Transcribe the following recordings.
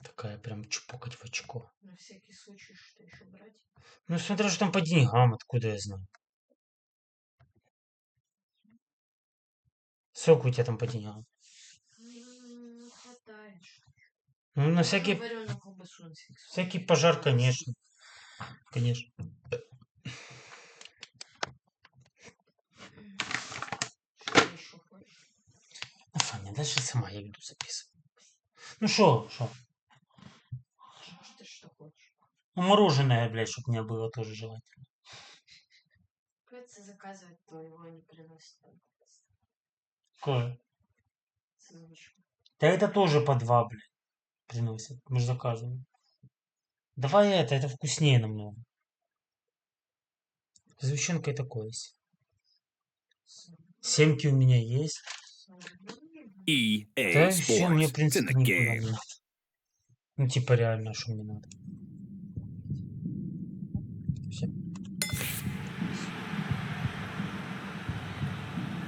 Такая прям чпокать в очко. На всякий случай, что еще брать? Ну, смотря что там по деньгам, откуда я знаю. Сколько у тебя там по деньгам? Хватает. Ну, на всякий, Вареную колбасу на всякий случай. всякий пожар, конечно. Конечно. Что еще хочешь? Ну, Фаня, дальше сама я веду записывать. Ну, шо? Что ты что хочешь? Ну, мороженое, блядь, чтобы у меня было тоже желательно. Придется заказывать, то его не приносят. Какое? Сыночку. Да это тоже по 2, блядь, приносят. Мы же заказываем. Давай это вкуснее намного. Сгущенкой такое есть. Семки у меня есть. Да все, мне в принципе никуда не надо. Ну типа реально, что мне надо. Всё.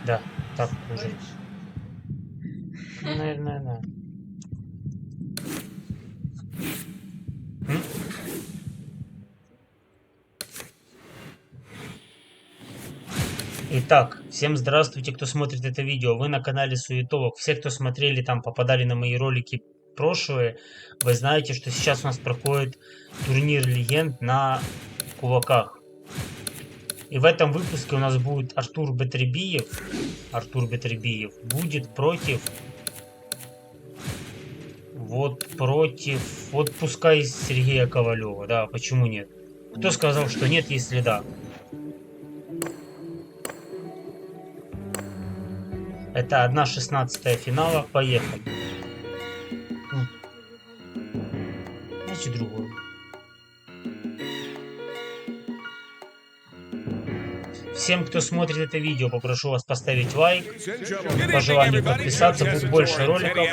Да, так уже. Ну, наверное, да. Итак, всем здравствуйте, кто смотрит это видео. Вы на канале Суетолог. Все, кто смотрели там, попадали на мои ролики прошлые, вы знаете, что сейчас у нас проходит турнир легенд на кулаках. И в этом выпуске у нас будет Артур Бетербиев. Артур Бетербиев будет против... Вот пускай Сергея Ковалёва. Да, почему нет? Кто сказал, что нет, если да? Это 1/16 финала. Поехали. Значит, другой. Всем, кто смотрит это видео, попрошу вас поставить лайк, по желанию подписаться, будет больше роликов.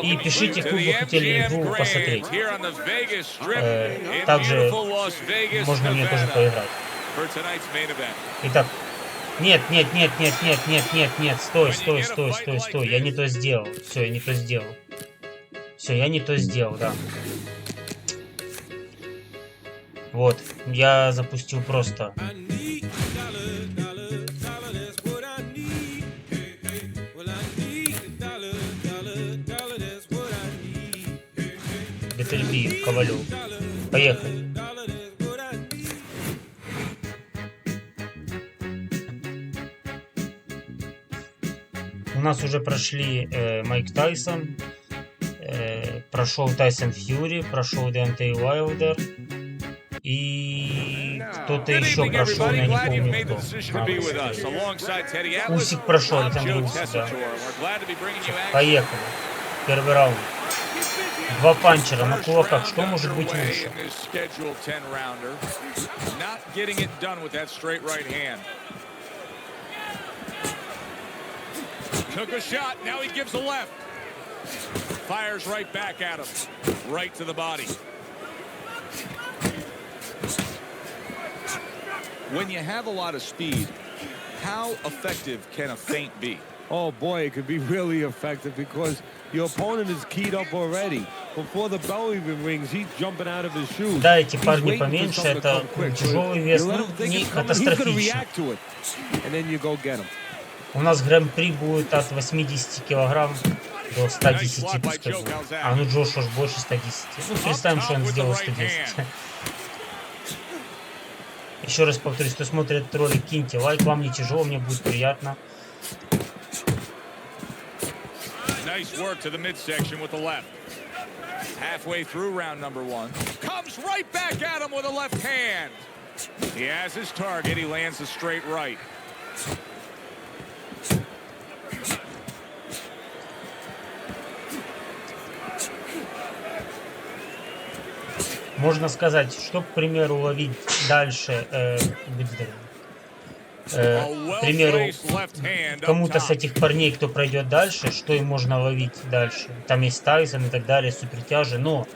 И пишите, какую вы хотели игру посмотреть. Также можно мне тоже поиграть. Итак, нет, стой, я не то сделал. Все, я не то сделал. Все, я не то сделал, да. Вот, я запустил просто. Бетербиев, Ковалёв. Поехали. У нас уже прошли Майк Тайсон, прошел Тайсон Фьюри, прошел Деонтей Уайлдер и кто-то еще прошел, но я не помню кто. Усик прошел, Александр Усик, да. Поехали. Первый раунд. Два панчера на кулаках. Что может быть лучше? Took a shot, now he gives a left. Fires right back at him. Right to the body. When you have a lot of speed, how effective can a feint be? Oh boy, it could be really effective because your opponent is keyed up already. Before the bell even rings, he's jumping out of his shoes. Да, эти парни поменьше, это тяжелый вес, ну, не катастрофично. And then you go get him. У нас гран-при будет от 80 килограмм до 110, пускай будет. А ну Джош уж больше 110. Ну, представим, что он сделал 110. Еще раз повторюсь, кто смотрит этот ролик, киньте лайк, вам не тяжело, мне будет приятно. Nice work to the midsection with the left. Halfway through round number 1. Comes right back at him with a left hand. He has his target, he lands a straight right. Можно сказать, что, к примеру, ловить дальше, к примеру, кому-то с этих парней, кто пройдет дальше, что им можно ловить дальше. Там есть Тайсон и так далее, супертяжи, но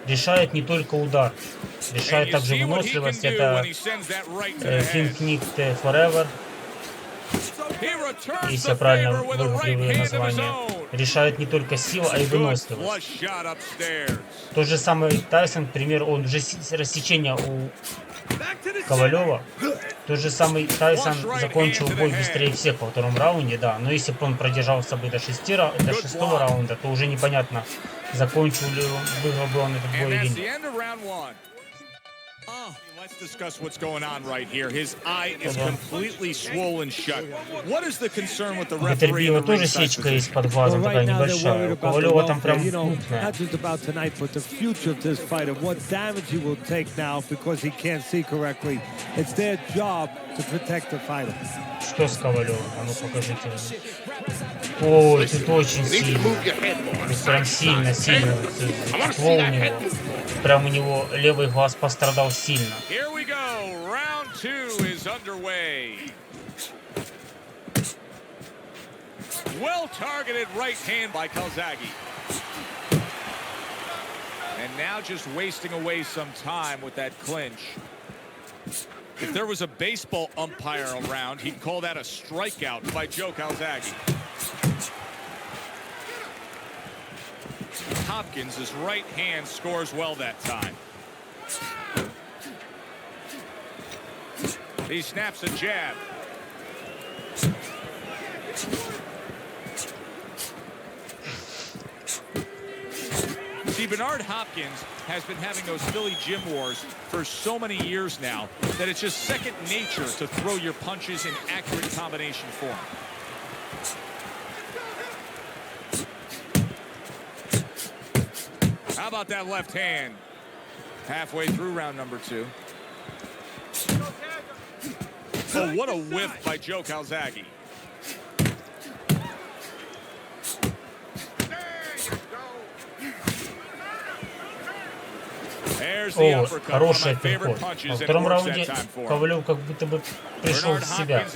решает не только удар, решает также выносливость, это Think Nick Forever. He returns если я the правильно favor with a right выговорил hand of his название, own. решает не только сила, а и Good выносливость. flush shot upstairs. Тот же самый Тайсон, к примеру, он уже рассечение у Ковалёва. Тот же самый Тайсон закончил бой быстрее всех во втором раунде, да. Но если бы он продержался бы до шестого раунда, то уже непонятно, закончил ли он, выиграл бы он этот And бой или that's the нет. end of round one. Let's discuss what's going on right here. His eye is completely swollen shut. What is the concern with the У referee in Бетербиева the тоже ringside сечка position? есть под глазом, такая небольшая. У Ковалёва там прям крупная. Not just about tonight, but the future of this fight and what damage he will take now because he can't see correctly. It's their job to protect the fighter. Что с Ковалёвым? А ну покажите мне. Ой, тут очень сильно. Тут прям сильно. Ствол у него. Прям у него левый глаз пострадал сильно. Here we go. Round two is underway. Well-targeted right hand by Calzaghe. And now just wasting away some time with that clinch. If there was a baseball umpire around, he'd call that a strikeout by Joe Calzaghe. Hopkins' right hand scores well that time. He snaps a jab. See, Bernard Hopkins has been having those Philly gym wars for so many years now that it's just second nature to throw your punches in accurate combination form. How about that left hand? Halfway through round number two. Oh, what a whiff by Joe Calzaghe. О, хороший переход. Во втором раунде Ковалёв как будто бы пришел в себя.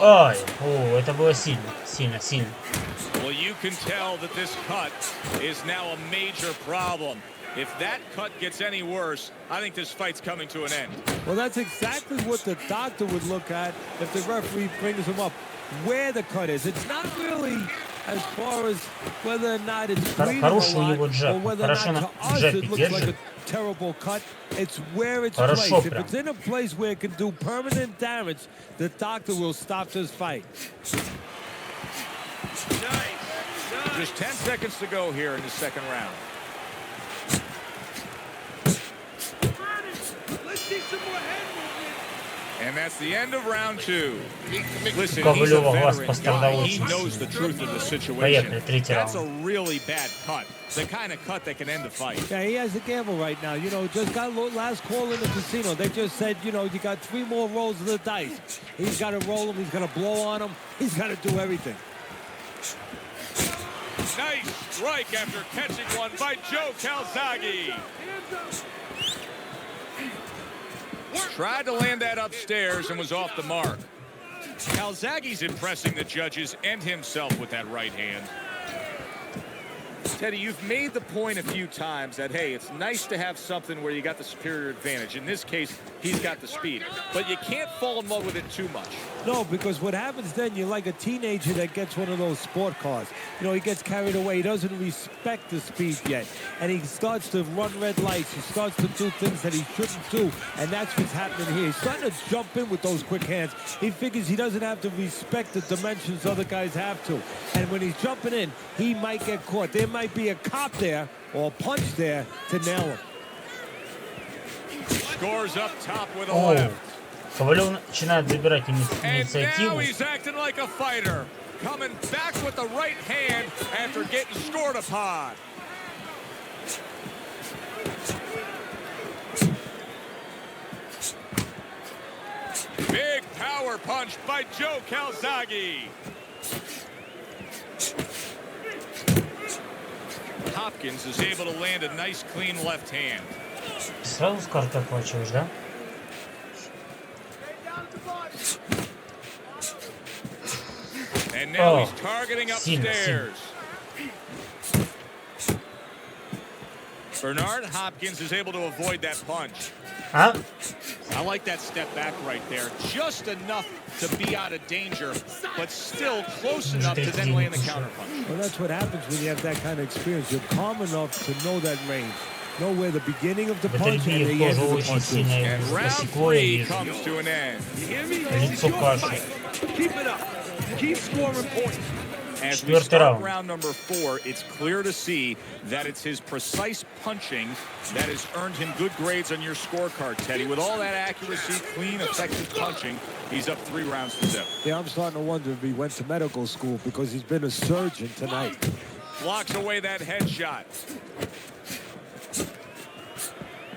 Ай, о, это было сильно. Well, you can tell that this cut is now a major problem. If that cut gets any worse, I think this fight's coming to an end. Well, that's exactly what the doctor would look at if the referee brings him up. Where the cut is. It's not really as far as whether or not it's bleeding a lot or whether or not to us it looks like a terrible cut. It's where it's placed. If it's in a place where it can do permanent damage, the doctor will stop this fight. Just 10 seconds to go here in the second round. Let's see some more head movement. And that's the end of round two. Listen, Ковалёва глаз пострадал he очень knows the сильно. truth of the situation. Поехали, третий That's a раунд. really bad cut. The kind of cut that can end the fight. Yeah, he has a gamble right now. You know, just got last call in the casino. They just said, you know, you got 3 more rolls of the dice. He's got to roll them. He's got to blow on them. He's got to do everything. Nice strike after catching one by Joe Calzaghe. Tried to land that upstairs and was off the mark. Calzaghe's impressing the judges and himself with that right hand. Teddy, you've made the point a few times that, hey, it's nice to have something where you got the superior advantage. In this case, he's got the speed. But you can't fall in love with it too much. No, because what happens then, you're like a teenager that gets one of those sport cars. You know, he gets carried away. He doesn't respect the speed yet. And he starts to run red lights. He starts to do things that he shouldn't do. And that's what's happening here. He's starting to jump in with those quick hands. He figures he doesn't have to respect the dimensions other guys have to. And when he's jumping in, he might get caught. There might be a cop there or a punch there to nail him. Scores up top with a О, left. Ковалёв начинает забирать And now инициативу. he's acting like a fighter. Coming back with the right hand after getting scored upon. Big power punch by Joe Calzaghe. Hopkins is able to land a nice clean left hand. Сразу с карты оплачиваешь, да? And now Oh, he's targeting сильно. upstairs. Bernard Hopkins is able to avoid that punch. А? I like that step back right there. Just enough to be out of danger, but still close enough to then land the counterpunch. Well, that's what happens when you have that kind of experience. You're calm enough to know that range. Know where the beginning of the punch and the end of the punch is. And round 3 comes to an end. Лицо каши. Keep it up. Keep scoring points. As we start round number 4, it's clear to see that it's his precise punching that has earned him good grades on your scorecard, Teddy. With all that accuracy, clean, effective punching, he's up 3 rounds to 0. Yeah, I'm starting to wonder if he went to medical school because he's been a surgeon tonight. Blocks away that headshot.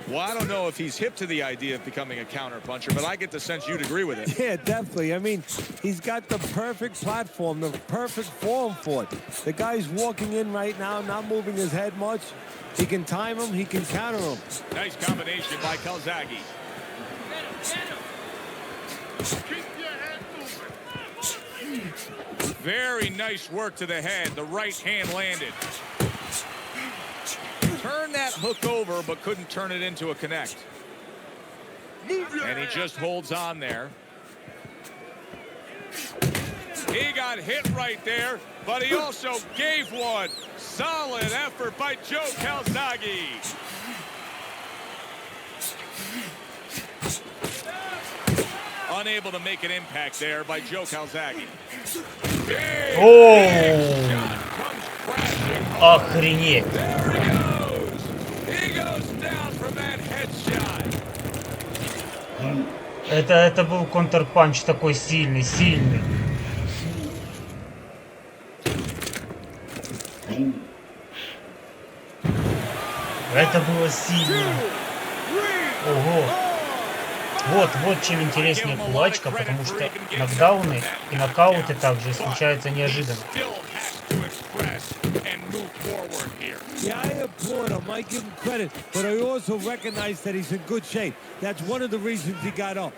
Well, I don't know if he's hip to the idea of becoming a counterpuncher, but I get the sense you'd agree with it. Yeah, definitely. I mean, he's got the perfect platform, the perfect form for it. The guy's walking in right now, not moving his head much. He can time him, he can counter him. Nice combination by Calzaghe. Very nice work to the head. The right hand landed. Turned that hook over, but couldn't turn it into a connect. And he just holds on there. He got hit right there, but he also gave one. Solid effort by Joe Calzaghe. Unable to make an impact there by Joe Calzaghe. Охренеть. Это был контрпанч такой сильный. Это было сильно. Ого. Вот чем интереснее кулачка, потому что нокдауны и нокауты также случаются неожиданно. Yeah, I applaud him. I give him credit, but I also recognize that he's in good shape. That's one of the reasons he got up.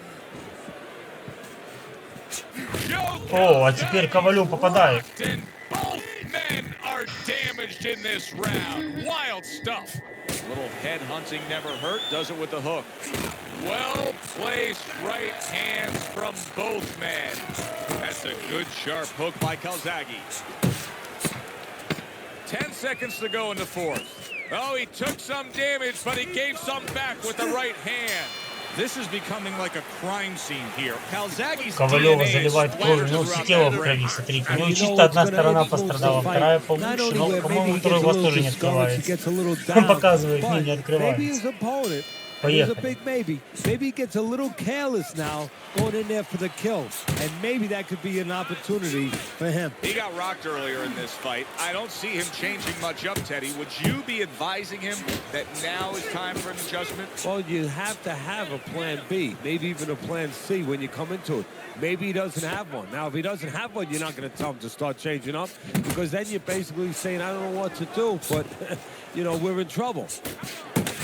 О, а теперь Ковалёв попадает. Little head hunting never hurt. Does it with the hook. Well placed right hands from both men. That's a good sharp hook by Calzaghe. 10 seconds to go in the 4th. Oh, he took some damage, but he gave some back with the right hand. This is becoming like a crime scene here. Ковалёва заливает кровью, но все тело в крови, смотрите. У него чисто одна сторона пострадала, вторая получше, но, по-моему, второй глаз тоже не открывается. Он показывает, не открывается. Поехали. Maybe he gets a little careless now going in there for the kill, and maybe that could be an opportunity for him. He got rocked earlier in this fight. I don't see him changing much up, Teddy. Would you be advising him that now is time for an adjustment? Well, you have to have a plan B, maybe even a plan C when you come into it. Maybe he doesn't have one. Now, if he doesn't have one, you're not going to tell him to start changing up, because then you're basically saying, I don't know what to do, but, you know, we're in trouble.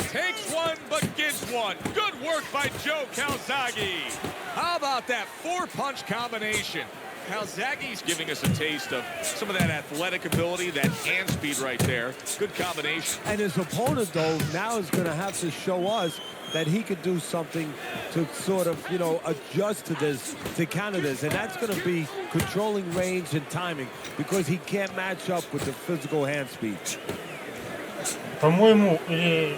Takes one, but gives one. Good work by Joe Calzaghe. How about that 4-punch combination? Calzaghe's giving us a taste of some of that athletic ability, that hand speed right there. Good combination. And his opponent, though, now is going to have to show us that he could do something to sort of, you know, adjust to this, to counter this. And that's going to be controlling range and timing, because he can't match up with the physical hand speed. По-моему, или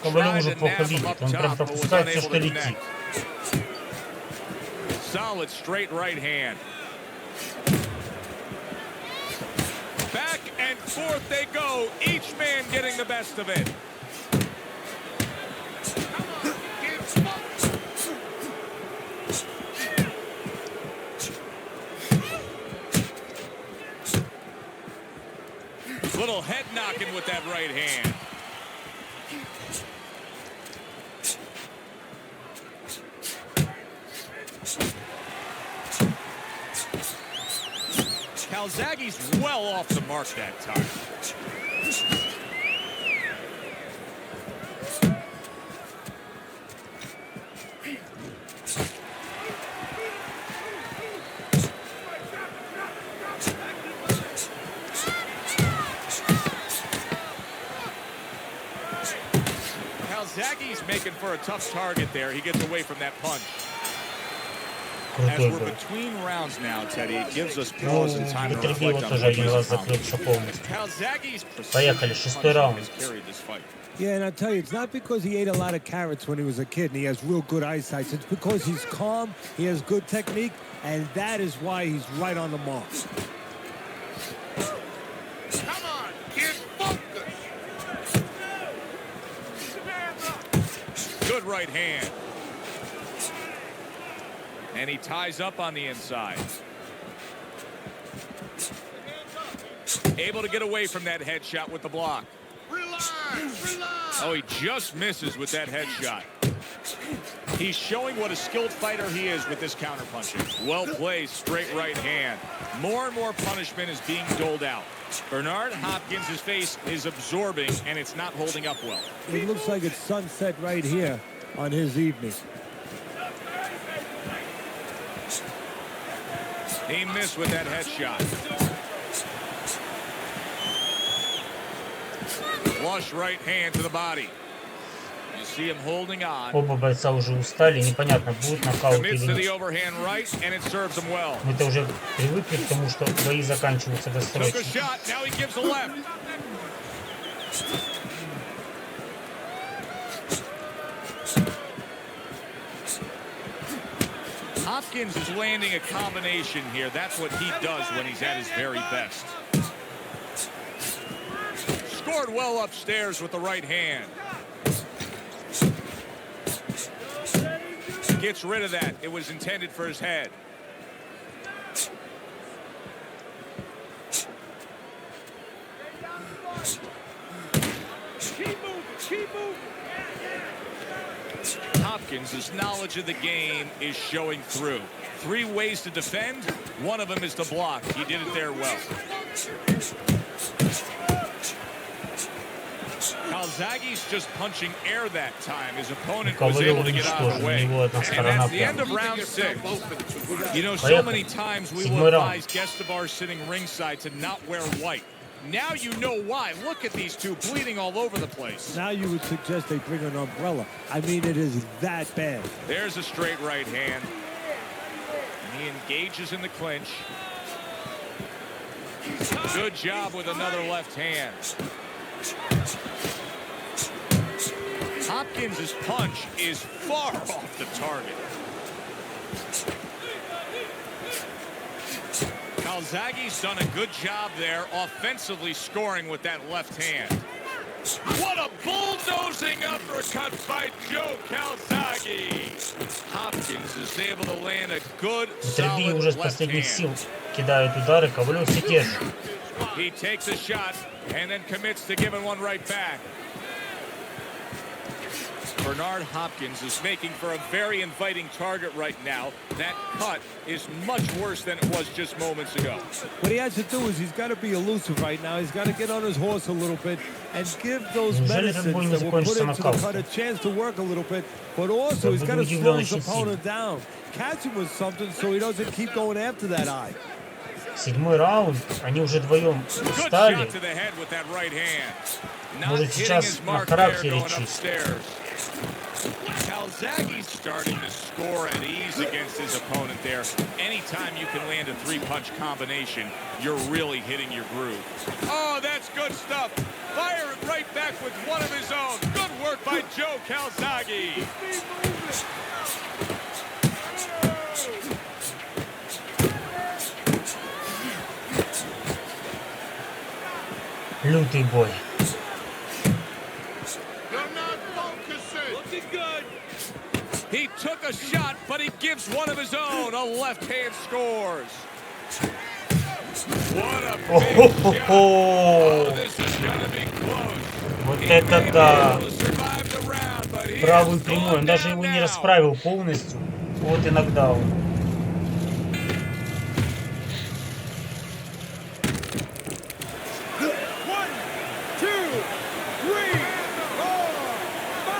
Ковалёв уже плохо видит. Он прям пропускает все, что летит. Solid straight right hand. Back and forth they go, each man getting the best of it. Little head knocking with that right hand. Calzaghe's well off the mark that time. Calzaghe's making for a tough target there. He gets away from that punch. As Крутой we're был. between rounds now, Teddy, it gives us Ну, pause and time to Бетербиева reflect on тоже what один he's раз accomplished. закрылся полностью. Calzaghe's Поехали, precision шестой punching раунд. has carried this fight. Yeah, and I tell you, it's not because he ate a lot of carrots when he was a kid and he has real good eyesight. It's because he's calm, he has good technique, and that is why he's right on the mark. Come on, get focused. Good right hand. And he ties up on the inside. Able to get away from that headshot with the block. Relax. Oh, he just misses with that headshot. He's showing what a skilled fighter he is with this counterpunching. Well placed, straight right hand. More and more punishment is being doled out. Bernard Hopkins' face is absorbing, and it's not holding up well. It looks like it's sunset right here on his evening. He missed with that headshot. Flush right hand to the body. You see him holding on. Оба бойца уже устали, непонятно, будет нокаут Commits или to the нет. overhand right, and it serves him well. Мы-то уже привыкли к тому, что бои заканчиваются Took a досрочно. shot, now he gives a left. Hopkins is landing a combination here. That's what he does when he's at his very best. Scored well upstairs with the right hand. Gets rid of that. It was intended for his head. Keep moving. Hopkins' knowledge of the game is showing through. 3 ways to defend. One of them is to block. He did it there well. Calzaghe's just punching air that time. His opponent was able to get out of the way. And that's the end of round 6. You know, so many times we will advise guests of ours sitting ringside to not wear white. Now you know why. Look at these two bleeding all over the place. Now you would suggest they bring an umbrella. I mean, it is that bad. There's a straight right hand. And he engages in the clinch. Good job with another left hand. Hopkins' punch is far off the target. Calzaghe's done a good job there, offensively scoring with that left hand. What a bulldozing uppercut by Joe Calzaghe! Hopkins is able to land a good, Бетербиев уже solid с left последних сил hand. кидает удары, Ковалёв все те же. He takes a shot and then commits to giving one right back. Bernard Hopkins is making for a very inviting target right now. That cut is much worse than it was just moments ago. What he has to do is he's got to be elusive right now. He's got to get on his horse a little bit and give those medicines that will put into the cut a chance to work a little bit. But also he's got to slow his opponent down. Catch him with something so he doesn't keep going after that eye. 7-й раунд, они уже вдвоем устали. Может сейчас на характере чисто. Calzaghe's starting to score at ease against his opponent there. Anytime you can land a 3-punch combination, you're really hitting your groove. Oh, that's good stuff. Fire it right back with one of his own. Good work by Joe Calzaghe. Лютый бой. He took a shot, but he gives one of his own. A left hand scores. What a big shot. Oh, this is gonna be close. Вот это да. Правый прямой. Он даже его не расправил полностью. Вот и нокдаун.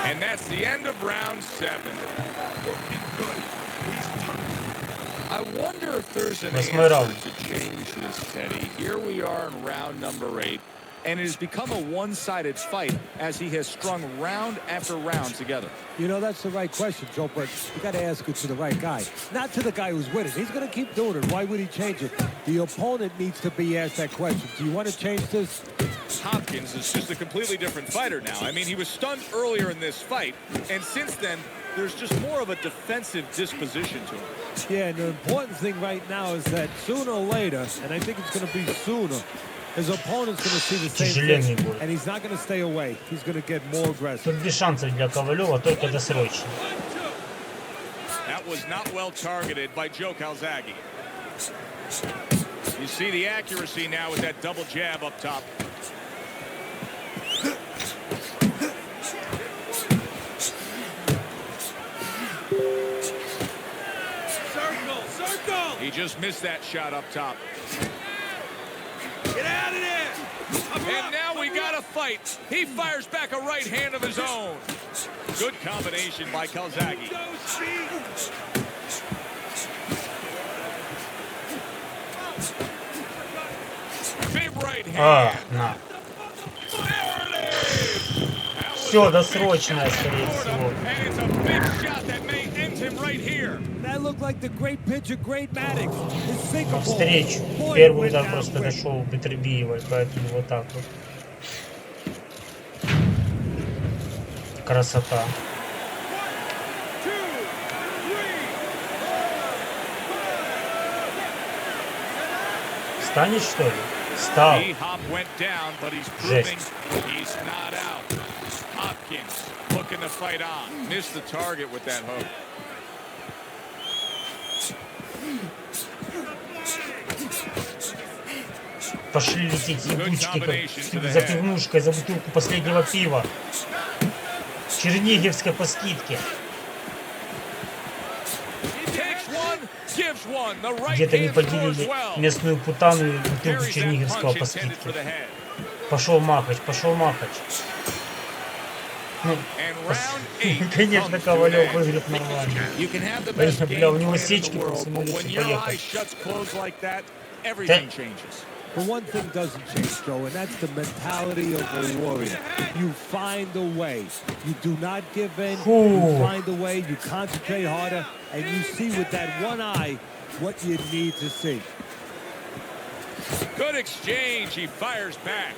And that's the end of round 7. I wonder if there's an answer to change this, Teddy. Here we are in round number 8. and it has become a one-sided fight as he has strung round after round together. You know, that's the right question, Joe, but you got to ask it to the right guy. Not to the guy who's winning. He's going to keep doing it. Why would he change it? The opponent needs to be asked that question. Do you want to change this? Hopkins is just a completely different fighter now. I mean, he was stunned earlier in this fight, and since then, there's just more of a defensive disposition to him. Yeah, and the important thing right now is that sooner or later, and I think it's going to be sooner, his opponent's going to see the same thing, and he's not going to stay away. He's going to get more aggressive. Тут без шансов для Ковалёва, только досрочно. That was not well targeted by Joe Calzaghe. You see the accuracy now with that double jab up top. Circle! He just missed that shot up top. Get out of there! And now we got a fight. He fires back a right hand of his own. Good combination by Calzaghe. Big right hand. На. Все, досрочное, скорее всего. And it's a big shot that may end him right here. That looked like the great pitcher, great Maddox. His single ball. Встречу. Boy, Первый went удар down просто quick. дошел Бетербиева, поэтому вот так вот. Красота. Встанет, что ли? Встал. D-Hop went down, but he's proving he's not out. Hopkins looking to fight on. Missed the target with that hook. Пошли лететь ебучки, за пивнушкой, за бутылку последнего пива. Черниговской по скидке. Где-то не поделили местную путану и бутылку черниговского по скидке. Пошел махач, пошел махач. Ну, конечно, Ковалёв выиграет нормально. Бля, у него сечки по всему лицу поехали. But one thing doesn't change, Joe, and that's the mentality of a warrior. You find a way. You do not give in. You find a way. You concentrate harder, and you see with that one eye what you need to see. Good exchange. He fires back.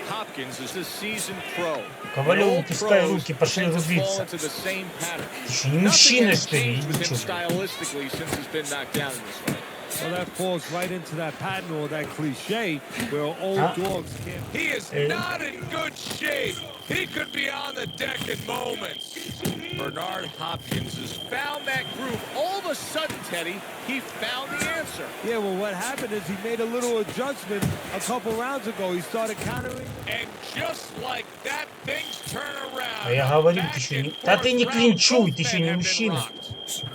Hopkins is a seasoned pro. Ковалёв, выпускай руки, пошли рубиться. Ты что, не мужчина, что ли? Well, that falls right into that pattern or that cliche where old dogs can't. He is not in good shape. He could be on the deck in moments. Bernard Hopkins has found that groove. All of a sudden, Teddy, he found the answer. Yeah, well, what happened is he made a little adjustment a couple rounds ago. He started countering. And just like that, things turn around. А я говорю, ты еще не... Да ты не клинчуй, ты еще не мужчина.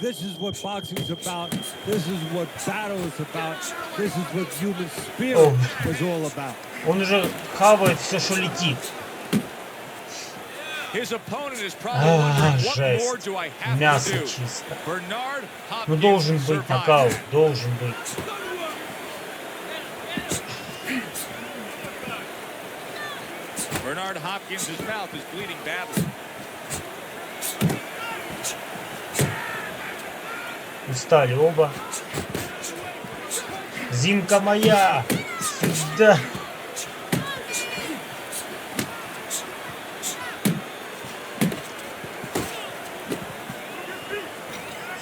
This is what boxing is about. This is what battle is about. This is what human spirit is all about. Он уже хавает все, что летит. His opponent is probably wondering, what more do I have Мясо to do? чисто. Bernard Ну Hopkins должен быть нокаут, должен быть. Bernard Hopkins' mouth is bleeding badly. Устали оба. Зимка моя! Сюда!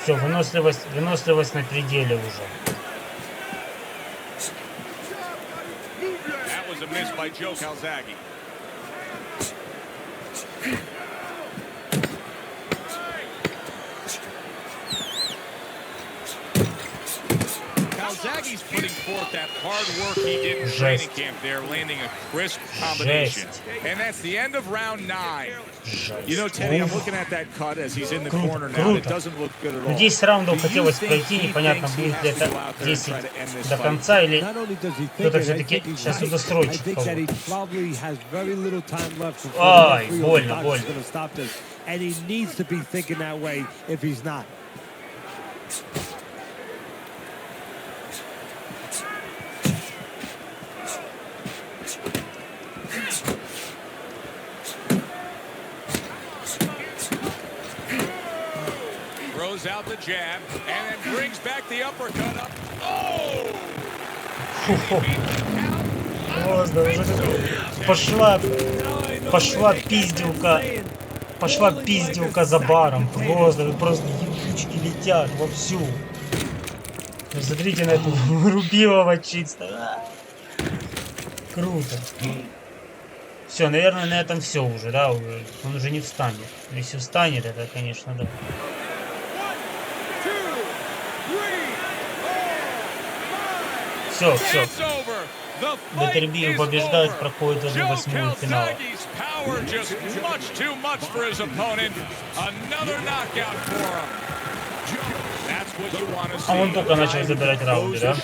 Все, выносливость на пределе уже. That was a miss by Joe Calzaghe. Calzaghe's putting forth that hard work he did in training camp there, landing a crisp combination. And that's the end of round 9. You know, Teddy, I'm looking at that cut as he's in the corner now. It doesn't look good at all. 10 раундов хотелось пройти, непонятно, будет ли это 10 до конца, или кто-то все-таки сейчас удосрочит кого-то. Ай, больно, больно. And he needs to be thinking that way if he's not. Throws out the jab and then brings back the uppercut up. Oh! Просто уже пошла пиздилка за баром. Просто ебучки летят вовсю. Смотрите на эту Рубилова чисто. Круто. Все, наверное, на этом все уже, да, уже. Он уже не встанет. Если встанет, это, конечно, да. Все. Бетербиев побеждает, проходит уже 8-й финал. А он только начал забирать раунды, да?